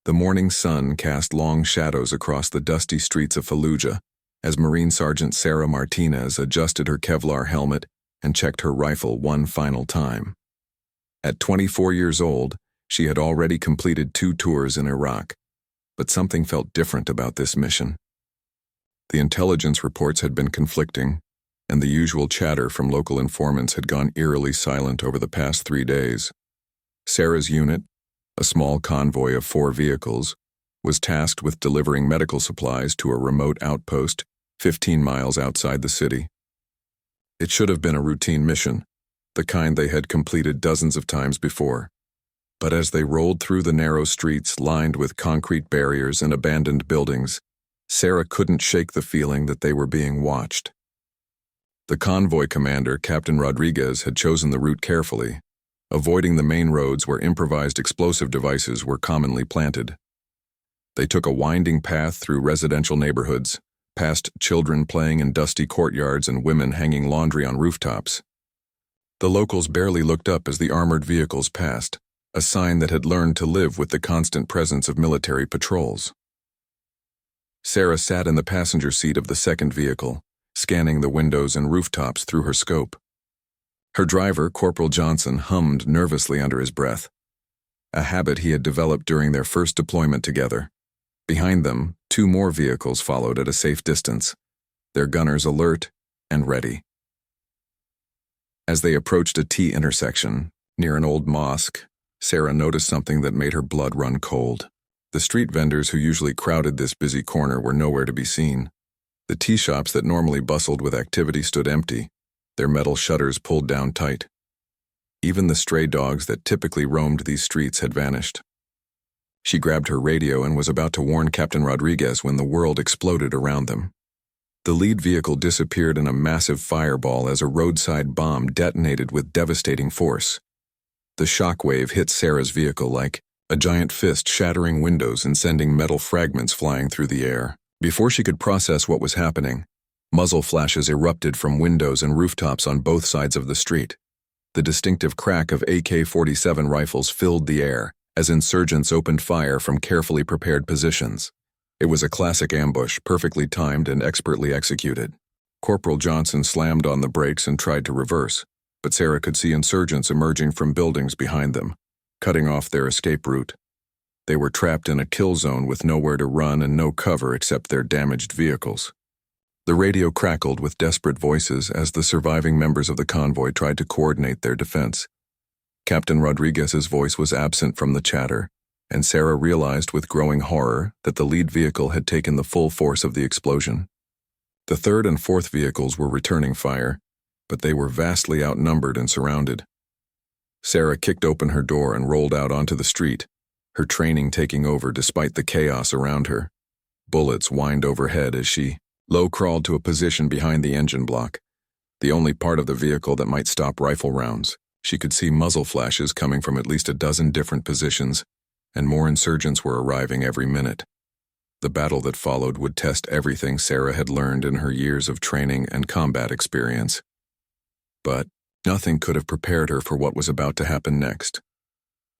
The morning sun cast long shadows across the dusty streets of Fallujah as Marine Sergeant Sarah Martinez adjusted her Kevlar helmet and checked her rifle one final time. At 24 years old, she had already completed 2 tours in Iraq, but something felt different about this mission. The intelligence reports had been conflicting, and the usual chatter from local informants had gone eerily silent over the past 3 days. Sarah's unit, a small convoy of 4 vehicles, was tasked with delivering medical supplies to a remote outpost 15 miles outside the city. It should have been a routine mission, the kind they had completed dozens of times before. But as they rolled through the narrow streets lined with concrete barriers and abandoned buildings, Sarah couldn't shake the feeling that they were being watched. The convoy commander, Captain Rodriguez, had chosen the route carefully, avoiding the main roads where improvised explosive devices were commonly planted. They took a winding path through residential neighborhoods, past children playing in dusty courtyards and women hanging laundry on rooftops. The locals barely looked up as the armored vehicles passed, a sign that had learned to live with the constant presence of military patrols. Sarah sat in the passenger seat of the second vehicle, scanning the windows and rooftops through her scope. Her driver, Corporal Johnson, hummed nervously under his breath, a habit he had developed during their first deployment together. Behind them, 2 more vehicles followed at a safe distance, their gunners alert and ready. As they approached a T intersection, near an old mosque, Sarah noticed something that made her blood run cold. The street vendors who usually crowded this busy corner were nowhere to be seen. The tea shops that normally bustled with activity stood empty, their metal shutters pulled down tight. Even the stray dogs that typically roamed these streets had vanished. She grabbed her radio and was about to warn Captain Rodriguez when the world exploded around them. The lead vehicle disappeared in a massive fireball as a roadside bomb detonated with devastating force. The shockwave hit Sarah's vehicle like a giant fist, shattering windows and sending metal fragments flying through the air. Before she could process what was happening, muzzle flashes erupted from windows and rooftops on both sides of the street. The distinctive crack of AK-47 rifles filled the air as insurgents opened fire from carefully prepared positions. It was a classic ambush, perfectly timed and expertly executed. Corporal Johnson slammed on the brakes and tried to reverse, but Sarah could see insurgents emerging from buildings behind them, cutting off their escape route. They were trapped in a kill zone with nowhere to run and no cover except their damaged vehicles. The radio crackled with desperate voices as the surviving members of the convoy tried to coordinate their defense. Captain Rodriguez's voice was absent from the chatter, and Sarah realized with growing horror that the lead vehicle had taken the full force of the explosion. The third and fourth vehicles were returning fire, but they were vastly outnumbered and surrounded. Sarah kicked open her door and rolled out onto the street, her training taking over despite the chaos around her. Bullets whined overhead as she low-crawled to a position behind the engine block, the only part of the vehicle that might stop rifle rounds. She could see muzzle flashes coming from at least a dozen different positions, and more insurgents were arriving every minute. The battle that followed would test everything Sarah had learned in her years of training and combat experience. But nothing could have prepared her for what was about to happen next,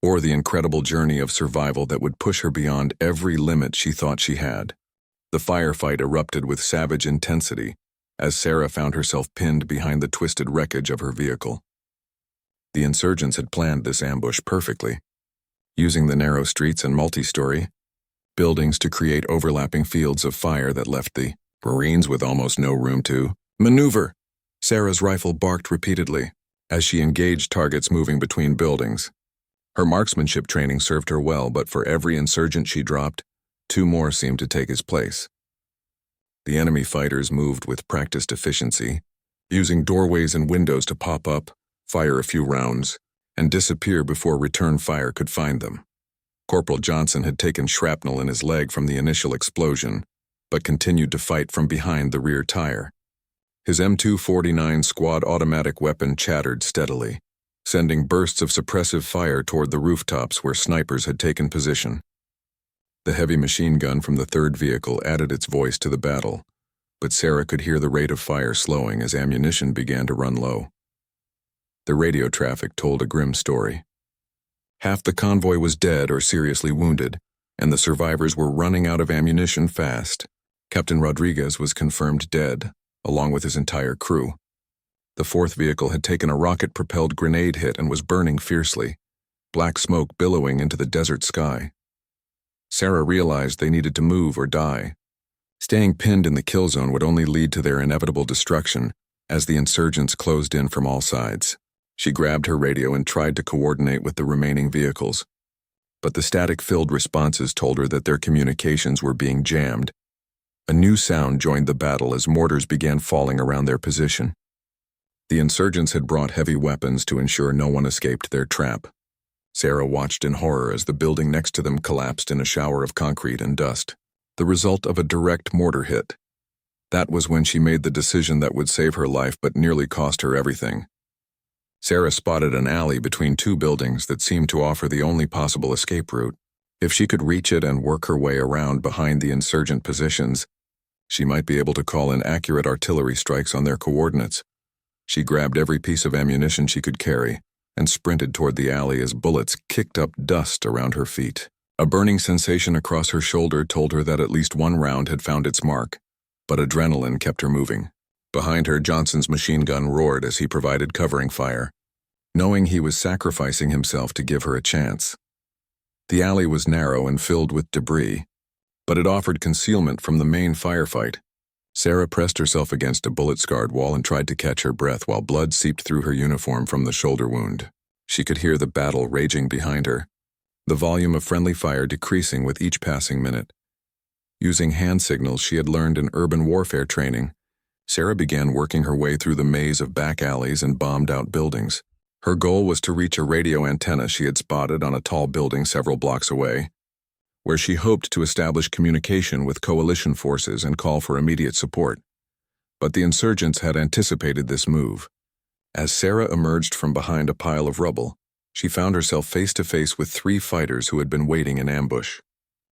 or the incredible journey of survival that would push her beyond every limit she thought she had. The firefight erupted with savage intensity as Sarah found herself pinned behind the twisted wreckage of her vehicle. The insurgents had planned this ambush perfectly, using the narrow streets and multi-story buildings to create overlapping fields of fire that left the Marines with almost no room to maneuver. Sarah's rifle barked repeatedly as she engaged targets moving between buildings. Her marksmanship training served her well, but for every insurgent she dropped, 2 more seemed to take his place. The enemy fighters moved with practiced efficiency, using doorways and windows to pop up, fire a few rounds, and disappear before return fire could find them. Corporal Johnson had taken shrapnel in his leg from the initial explosion, but continued to fight from behind the rear tire. His M249 squad automatic weapon chattered steadily, sending bursts of suppressive fire toward the rooftops where snipers had taken position. The heavy machine gun from the third vehicle added its voice to the battle, but Sarah could hear the rate of fire slowing as ammunition began to run low. The radio traffic told a grim story. Half the convoy was dead or seriously wounded, and the survivors were running out of ammunition fast. Captain Rodriguez was confirmed dead, along with his entire crew. The fourth vehicle had taken a rocket-propelled grenade hit and was burning fiercely, black smoke billowing into the desert sky. Sarah realized they needed to move or die. Staying pinned in the kill zone would only lead to their inevitable destruction as the insurgents closed in from all sides. She grabbed her radio and tried to coordinate with the remaining vehicles, but the static-filled responses told her that their communications were being jammed. A new sound joined the battle as mortars began falling around their position. The insurgents had brought heavy weapons to ensure no one escaped their trap. Sarah watched in horror as the building next to them collapsed in a shower of concrete and dust, the result of a direct mortar hit. That was when she made the decision that would save her life but nearly cost her everything. Sarah spotted an alley between two buildings that seemed to offer the only possible escape route. If she could reach it and work her way around behind the insurgent positions, she might be able to call in accurate artillery strikes on their coordinates. She grabbed every piece of ammunition she could carry and sprinted toward the alley as bullets kicked up dust around her feet. A burning sensation across her shoulder told her that at least one round had found its mark, but adrenaline kept her moving. Behind her, Johnson's machine gun roared as he provided covering fire, knowing he was sacrificing himself to give her a chance. The alley was narrow and filled with debris, but it offered concealment from the main firefight. Sarah pressed herself against a bullet-scarred wall and tried to catch her breath while blood seeped through her uniform from the shoulder wound. She could hear the battle raging behind her, the volume of friendly fire decreasing with each passing minute. Using hand signals she had learned in urban warfare training, Sarah began working her way through the maze of back alleys and bombed-out buildings. Her goal was to reach a radio antenna she had spotted on a tall building several blocks away, where she hoped to establish communication with coalition forces and call for immediate support. But the insurgents had anticipated this move. As Sarah emerged from behind a pile of rubble, she found herself face-to-face with 3 fighters who had been waiting in ambush.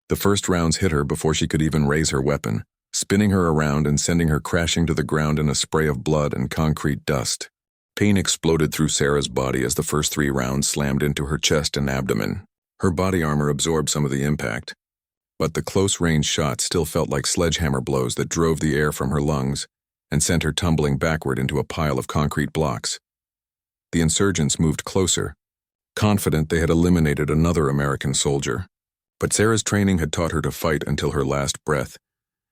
The first rounds hit her before she could even raise her weapon, spinning her around and sending her crashing to the ground in a spray of blood and concrete dust. Pain exploded through Sarah's body as the first 3 rounds slammed into her chest and abdomen. Her body armor absorbed some of the impact, but the close-range shots still felt like sledgehammer blows that drove the air from her lungs and sent her tumbling backward into a pile of concrete blocks. The insurgents moved closer, confident they had eliminated another American soldier. But Sarah's training had taught her to fight until her last breath,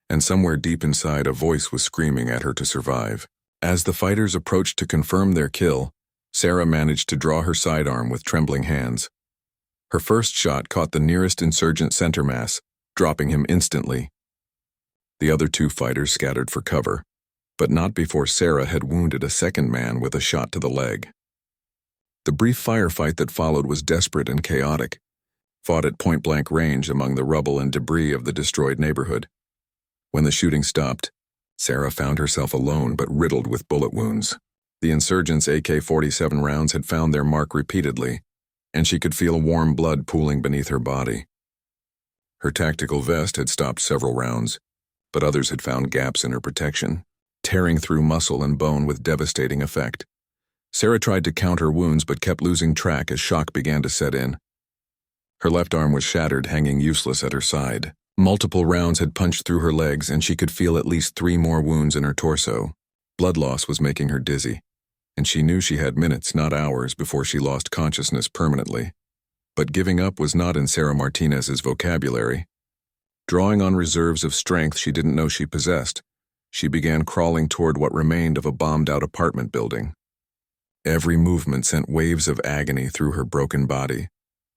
and somewhere deep inside a voice was screaming at her to survive. As the fighters approached to confirm their kill, Sarah managed to draw her sidearm with trembling hands. Her first shot caught the nearest insurgent center mass, dropping him instantly. The other 2 fighters scattered for cover, but not before Sarah had wounded a second man with a shot to the leg. The brief firefight that followed was desperate and chaotic, fought at point-blank range among the rubble and debris of the destroyed neighborhood. When the shooting stopped, Sarah found herself alone but riddled with bullet wounds. The insurgents' AK-47 rounds had found their mark repeatedly, and she could feel warm blood pooling beneath her body. Her tactical vest had stopped several rounds, but others had found gaps in her protection, tearing through muscle and bone with devastating effect. Sarah tried to count her wounds but kept losing track as shock began to set in. Her left arm was shattered, hanging useless at her side. Multiple rounds had punched through her legs, and she could feel at least 3 more wounds in her torso. Blood loss was making her dizzy, and she knew she had minutes, not hours, before she lost consciousness permanently. But giving up was not in Sarah Martinez's vocabulary. Drawing on reserves of strength she didn't know she possessed, she began crawling toward what remained of a bombed-out apartment building. Every movement sent waves of agony through her broken body,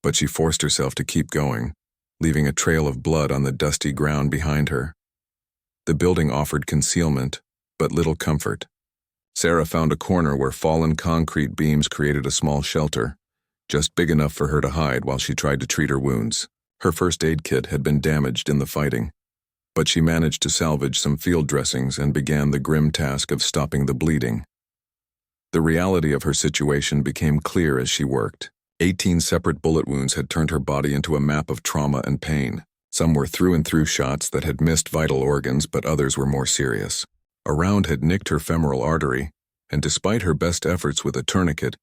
but she forced herself to keep going, leaving a trail of blood on the dusty ground behind her. The building offered concealment, but little comfort. Sarah found a corner where fallen concrete beams created a small shelter, just big enough for her to hide while she tried to treat her wounds. Her first aid kit had been damaged in the fighting, but she managed to salvage some field dressings and began the grim task of stopping the bleeding. The reality of her situation became clear as she worked. 18 separate bullet wounds had turned her body into a map of trauma and pain. Some were through-and-through shots that had missed vital organs, but others were more serious. A round had nicked her femoral artery, and despite her best efforts with a tourniquet,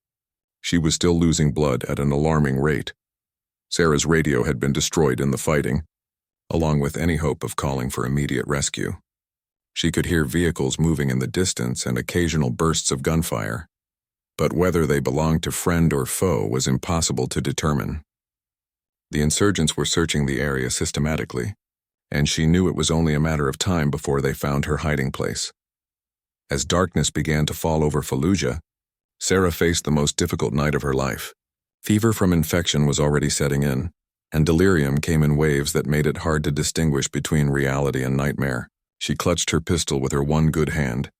she was still losing blood at an alarming rate. Sarah's radio had been destroyed in the fighting, along with any hope of calling for immediate rescue. She could hear vehicles moving in the distance and occasional bursts of gunfire, but whether they belonged to friend or foe was impossible to determine. The insurgents were searching the area systematically, and she knew it was only a matter of time before they found her hiding place. As darkness began to fall over Fallujah, Sarah faced the most difficult night of her life. Fever from infection was already setting in, and delirium came in waves that made it hard to distinguish between reality and nightmare. She clutched her pistol with her one good hand,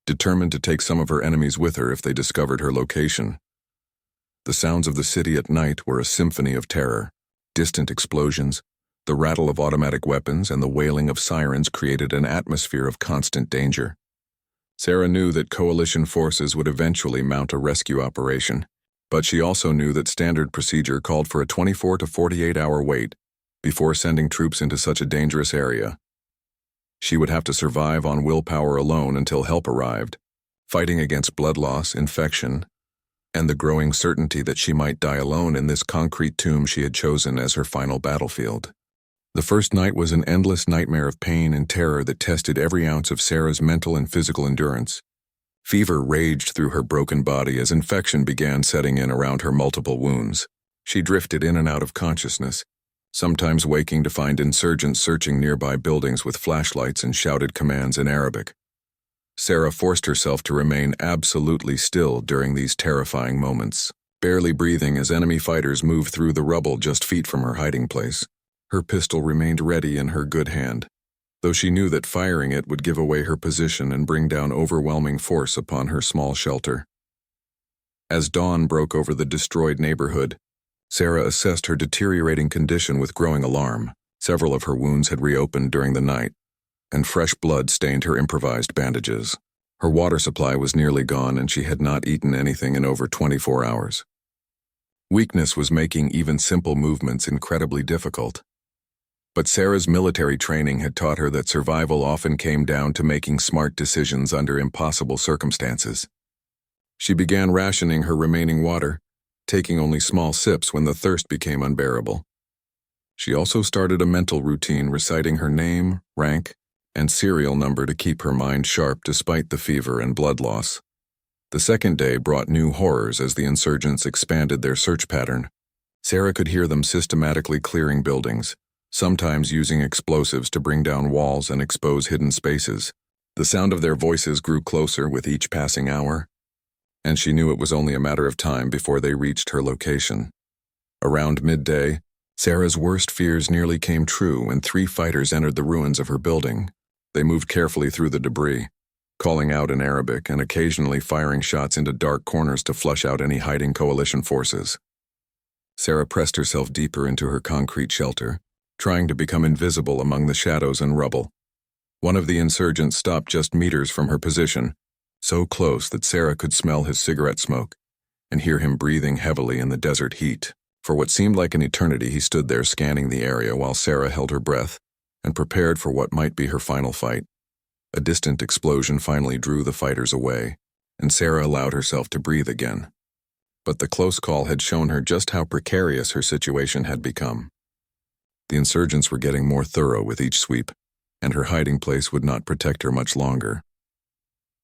determined to take some of her enemies with her if they discovered her location. The sounds of the city at night were a symphony of terror. Distant explosions, the rattle of automatic weapons, and the wailing of sirens created an atmosphere of constant danger. Sarah knew that coalition forces would eventually mount a rescue operation, but she also knew that standard procedure called for a 24 to 48-hour wait before sending troops into such a dangerous area. She would have to survive on willpower alone until help arrived, fighting against blood loss, infection, and the growing certainty that she might die alone in this concrete tomb she had chosen as her final battlefield. The first night was an endless nightmare of pain and terror that tested every ounce of Sarah's mental and physical endurance. Fever raged through her broken body as infection began setting in around her multiple wounds. She drifted in and out of consciousness, sometimes waking to find insurgents searching nearby buildings with flashlights and shouted commands in Arabic. Sarah forced herself to remain absolutely still during these terrifying moments, barely breathing as enemy fighters moved through the rubble just feet from her hiding place. Her pistol remained ready in her good hand, though she knew that firing it would give away her position and bring down overwhelming force upon her small shelter. As dawn broke over the destroyed neighborhood, Sarah assessed her deteriorating condition with growing alarm. Several of her wounds had reopened during the night, and fresh blood stained her improvised bandages. Her water supply was nearly gone, and she had not eaten anything in over 24 hours. Weakness was making even simple movements incredibly difficult. But Sarah's military training had taught her that survival often came down to making smart decisions under impossible circumstances. She began rationing her remaining water, taking only small sips when the thirst became unbearable. She also started a mental routine reciting her name, rank, and serial number to keep her mind sharp despite the fever and blood loss. The second day brought new horrors as the insurgents expanded their search pattern. Sarah could hear them systematically clearing buildings, sometimes using explosives to bring down walls and expose hidden spaces. The sound of their voices grew closer with each passing hour, and she knew it was only a matter of time before they reached her location. Around midday, Sarah's worst fears nearly came true when 3 fighters entered the ruins of her building. They moved carefully through the debris, calling out in Arabic and occasionally firing shots into dark corners to flush out any hiding coalition forces. Sarah pressed herself deeper into her concrete shelter, trying to become invisible among the shadows and rubble. One of the insurgents stopped just meters from her position, so close that Sarah could smell his cigarette smoke and hear him breathing heavily in the desert heat. For what seemed like an eternity, he stood there scanning the area while Sarah held her breath and prepared for what might be her final fight. A distant explosion finally drew the fighters away, and Sarah allowed herself to breathe again. But the close call had shown her just how precarious her situation had become. The insurgents were getting more thorough with each sweep, and her hiding place would not protect her much longer.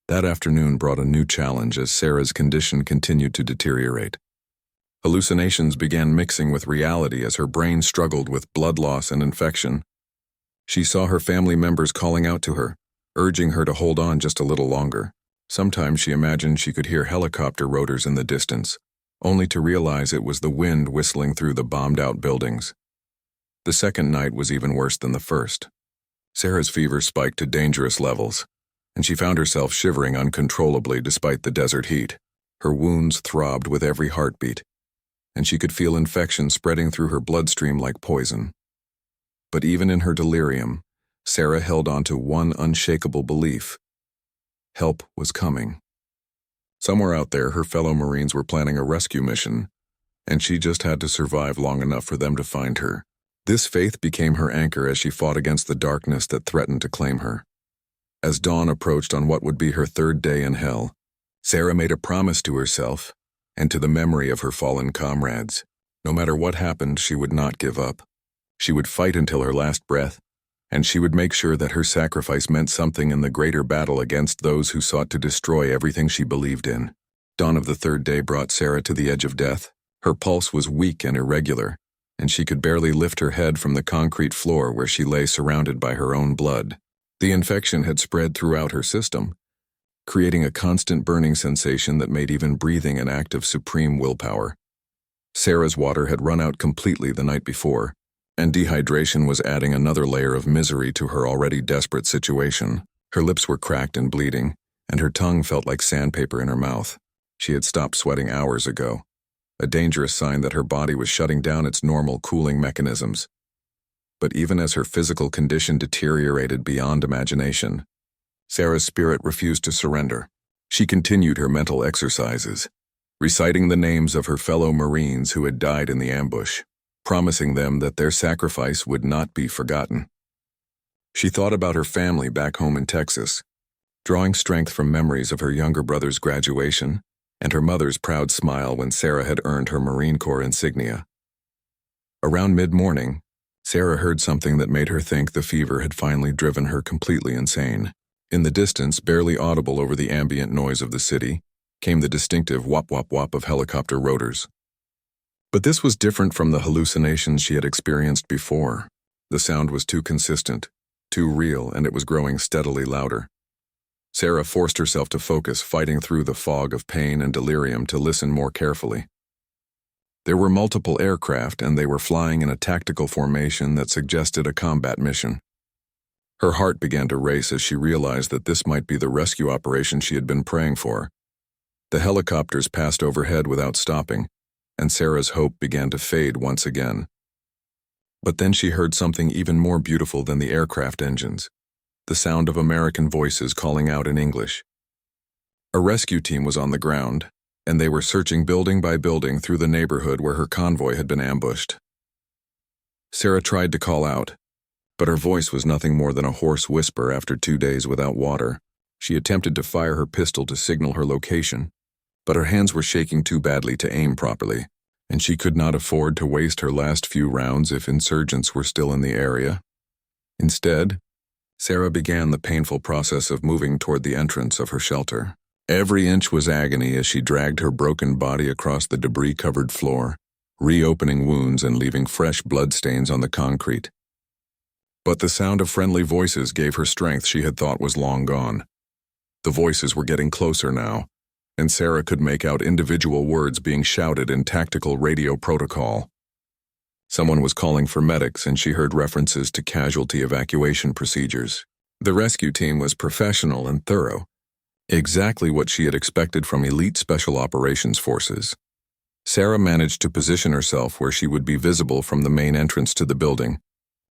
That afternoon brought a new challenge as Sarah's condition continued to deteriorate. Hallucinations began mixing with reality as her brain struggled with blood loss and infection. She saw her family members calling out to her, urging her to hold on just a little longer. Sometimes she imagined she could hear helicopter rotors in the distance, only to realize it was the wind whistling through the bombed-out buildings. The second night was even worse than the first. Sarah's fever spiked to dangerous levels, and she found herself shivering uncontrollably despite the desert heat. Her wounds throbbed with every heartbeat, and she could feel infection spreading through her bloodstream like poison. But even in her delirium, Sarah held on to one unshakable belief: help was coming. Somewhere out there, her fellow Marines were planning a rescue mission, and she just had to survive long enough for them to find her. This faith became her anchor as she fought against the darkness that threatened to claim her. As dawn approached on what would be her third day in hell, Sarah made a promise to herself and to the memory of her fallen comrades. No matter what happened, she would not give up. She would fight until her last breath, and she would make sure that her sacrifice meant something in the greater battle against those who sought to destroy everything she believed in. Dawn of the third day brought Sarah to the edge of death. Her pulse was weak and irregular, and she could barely lift her head from the concrete floor where she lay surrounded by her own blood. The infection had spread throughout her system, creating a constant burning sensation that made even breathing an act of supreme willpower. Sarah's water had run out completely the night before, and dehydration was adding another layer of misery to her already desperate situation. Her lips were cracked and bleeding, and her tongue felt like sandpaper in her mouth. She had stopped sweating hours ago, a dangerous sign that her body was shutting down its normal cooling mechanisms. But even as her physical condition deteriorated beyond imagination, Sarah's spirit refused to surrender. She continued her mental exercises, reciting the names of her fellow Marines who had died in the ambush, promising them that their sacrifice would not be forgotten. She thought about her family back home in Texas, drawing strength from memories of her younger brother's graduation and her mother's proud smile when Sarah had earned her Marine Corps insignia. Around mid-morning, Sarah heard something that made her think the fever had finally driven her completely insane. In the distance, barely audible over the ambient noise of the city, came the distinctive whop-whop-whop of helicopter rotors. But this was different from the hallucinations she had experienced before. The sound was too consistent, too real, and it was growing steadily louder. Sarah forced herself to focus, fighting through the fog of pain and delirium to listen more carefully. There were multiple aircraft, and they were flying in a tactical formation that suggested a combat mission. Her heart began to race as she realized that this might be the rescue operation she had been praying for. The helicopters passed overhead without stopping, and Sarah's hope began to fade once again. But then she heard something even more beautiful than the aircraft engines, the sound of American voices calling out in English. A rescue team was on the ground, and they were searching building by building through the neighborhood where her convoy had been ambushed. Sarah tried to call out, but her voice was nothing more than a hoarse whisper after 2 days without water. She attempted to fire her pistol to signal her location, but her hands were shaking too badly to aim properly, and she could not afford to waste her last few rounds if insurgents were still in the area. Instead, Sarah began the painful process of moving toward the entrance of her shelter. Every inch was agony as she dragged her broken body across the debris-covered floor, reopening wounds and leaving fresh bloodstains on the concrete. But the sound of friendly voices gave her strength she had thought was long gone. The voices were getting closer now, and Sarah could make out individual words being shouted in tactical radio protocol. Someone was calling for medics, and she heard references to casualty evacuation procedures. The rescue team was professional and thorough, exactly what she had expected from elite special operations forces. Sarah managed to position herself where she would be visible from the main entrance to the building,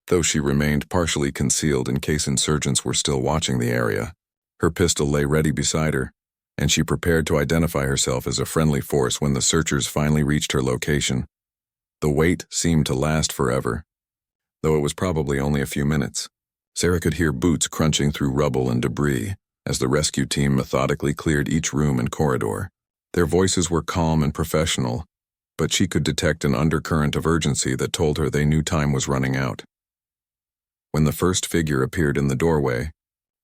though she remained partially concealed in case insurgents were still watching the area. Her pistol lay ready beside her, and she prepared to identify herself as a friendly force when the searchers finally reached her location. The wait seemed to last forever, though it was probably only a few minutes. Sarah could hear boots crunching through rubble and debris as the rescue team methodically cleared each room and corridor. Their voices were calm and professional, but she could detect an undercurrent of urgency that told her they knew time was running out. When the first figure appeared in the doorway,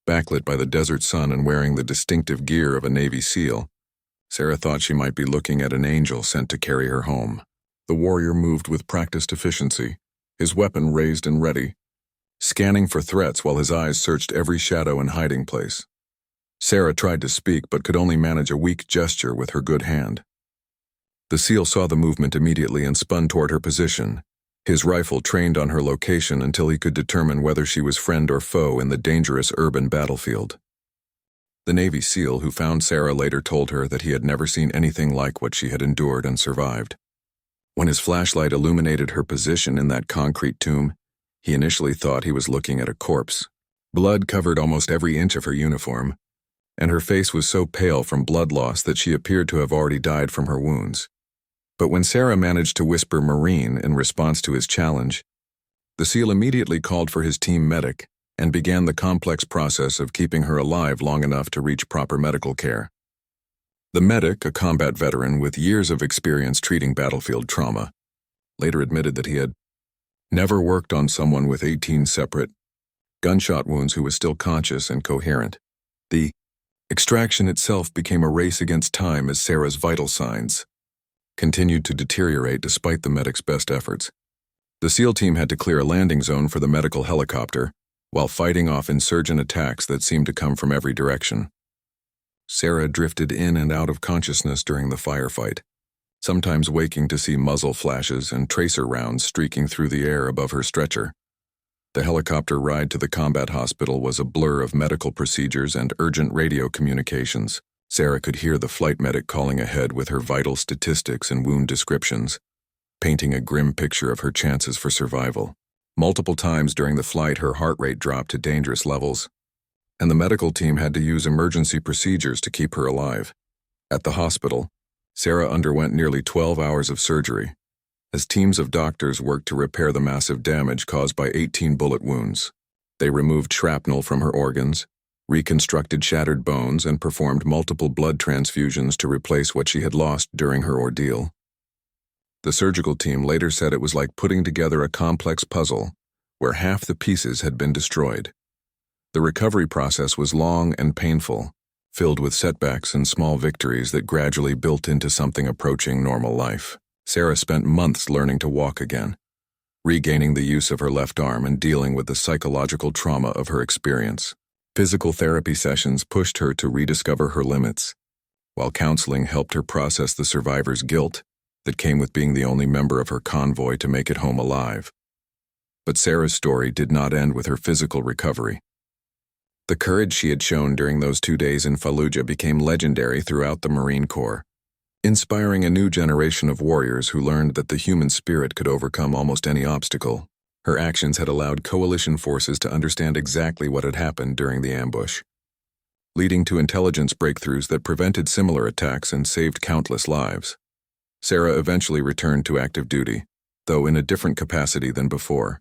backlit by the desert sun and wearing the distinctive gear of a Navy SEAL, Sarah thought she might be looking at an angel sent to carry her home. The warrior moved with practiced efficiency, his weapon raised and ready, scanning for threats while his eyes searched every shadow and hiding place. Sarah tried to speak but could only manage a weak gesture with her good hand. The SEAL saw the movement immediately and spun toward her position, his rifle trained on her location until he could determine whether she was friend or foe in the dangerous urban battlefield. The Navy SEAL who found Sarah later told her that he had never seen anything like what she had endured and survived. When his flashlight illuminated her position in that concrete tomb, he initially thought he was looking at a corpse. Blood covered almost every inch of her uniform, and her face was so pale from blood loss that she appeared to have already died from her wounds. But when Sarah managed to whisper Marine in response to his challenge, the SEAL immediately called for his team medic and began the complex process of keeping her alive long enough to reach proper medical care. The medic, a combat veteran with years of experience treating battlefield trauma, later admitted that he had never worked on someone with 18 separate gunshot wounds who was still conscious and coherent. The extraction itself became a race against time as Sarah's vital signs continued to deteriorate despite the medic's best efforts. The SEAL team had to clear a landing zone for the medical helicopter while fighting off insurgent attacks that seemed to come from every direction. Sarah drifted in and out of consciousness during the firefight, sometimes waking to see muzzle flashes and tracer rounds streaking through the air above her stretcher. The helicopter ride to the combat hospital was a blur of medical procedures and urgent radio communications. Sarah could hear the flight medic calling ahead with her vital statistics and wound descriptions, painting a grim picture of her chances for survival. Multiple times during the flight, her heart rate dropped to dangerous levels, and the medical team had to use emergency procedures to keep her alive. At the hospital, Sarah underwent nearly 12 hours of surgery, as teams of doctors worked to repair the massive damage caused by 18 bullet wounds. They removed shrapnel from her organs, reconstructed shattered bones, and performed multiple blood transfusions to replace what she had lost during her ordeal. The surgical team later said it was like putting together a complex puzzle where half the pieces had been destroyed. The recovery process was long and painful, filled with setbacks and small victories that gradually built into something approaching normal life. Sarah spent months learning to walk again, regaining the use of her left arm and dealing with the psychological trauma of her experience. Physical therapy sessions pushed her to rediscover her limits, while counseling helped her process the survivor's guilt that came with being the only member of her convoy to make it home alive. But Sarah's story did not end with her physical recovery. The courage she had shown during those 2 days in Fallujah became legendary throughout the Marine Corps, inspiring a new generation of warriors who learned that the human spirit could overcome almost any obstacle. Her actions had allowed coalition forces to understand exactly what had happened during the ambush, leading to intelligence breakthroughs that prevented similar attacks and saved countless lives. Sarah eventually returned to active duty, though in a different capacity than before.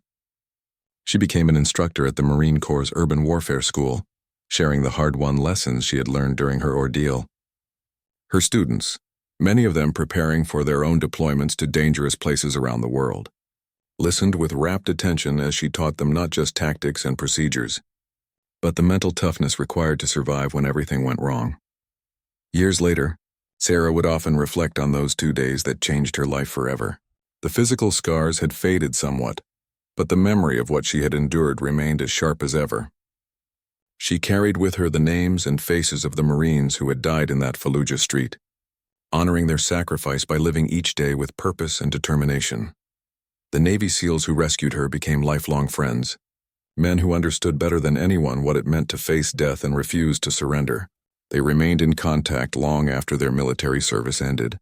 She became an instructor at the Marine Corps' Urban Warfare School, sharing the hard-won lessons she had learned during her ordeal. Her students, many of them preparing for their own deployments to dangerous places around the world, listened with rapt attention as she taught them not just tactics and procedures, but the mental toughness required to survive when everything went wrong. Years later, Sarah would often reflect on those 2 days that changed her life forever. The physical scars had faded somewhat, but the memory of what she had endured remained as sharp as ever. She carried with her the names and faces of the Marines who had died in that Fallujah street, honoring their sacrifice by living each day with purpose and determination. The Navy SEALs who rescued her became lifelong friends, men who understood better than anyone what it meant to face death and refuse to surrender. They remained in contact long after their military service ended,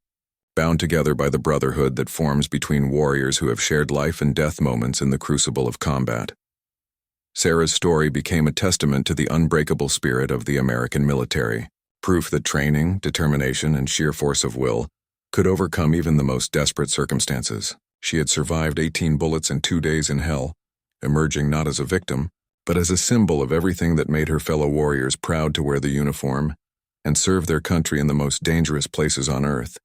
bound together by the brotherhood that forms between warriors who have shared life and death moments in the crucible of combat. Sarah's story became a testament to the unbreakable spirit of the American military, proof that training, determination, and sheer force of will could overcome even the most desperate circumstances. She had survived 18 bullets and 2 days in hell, emerging not as a victim, but as a symbol of everything that made her fellow warriors proud to wear the uniform and serve their country in the most dangerous places on earth.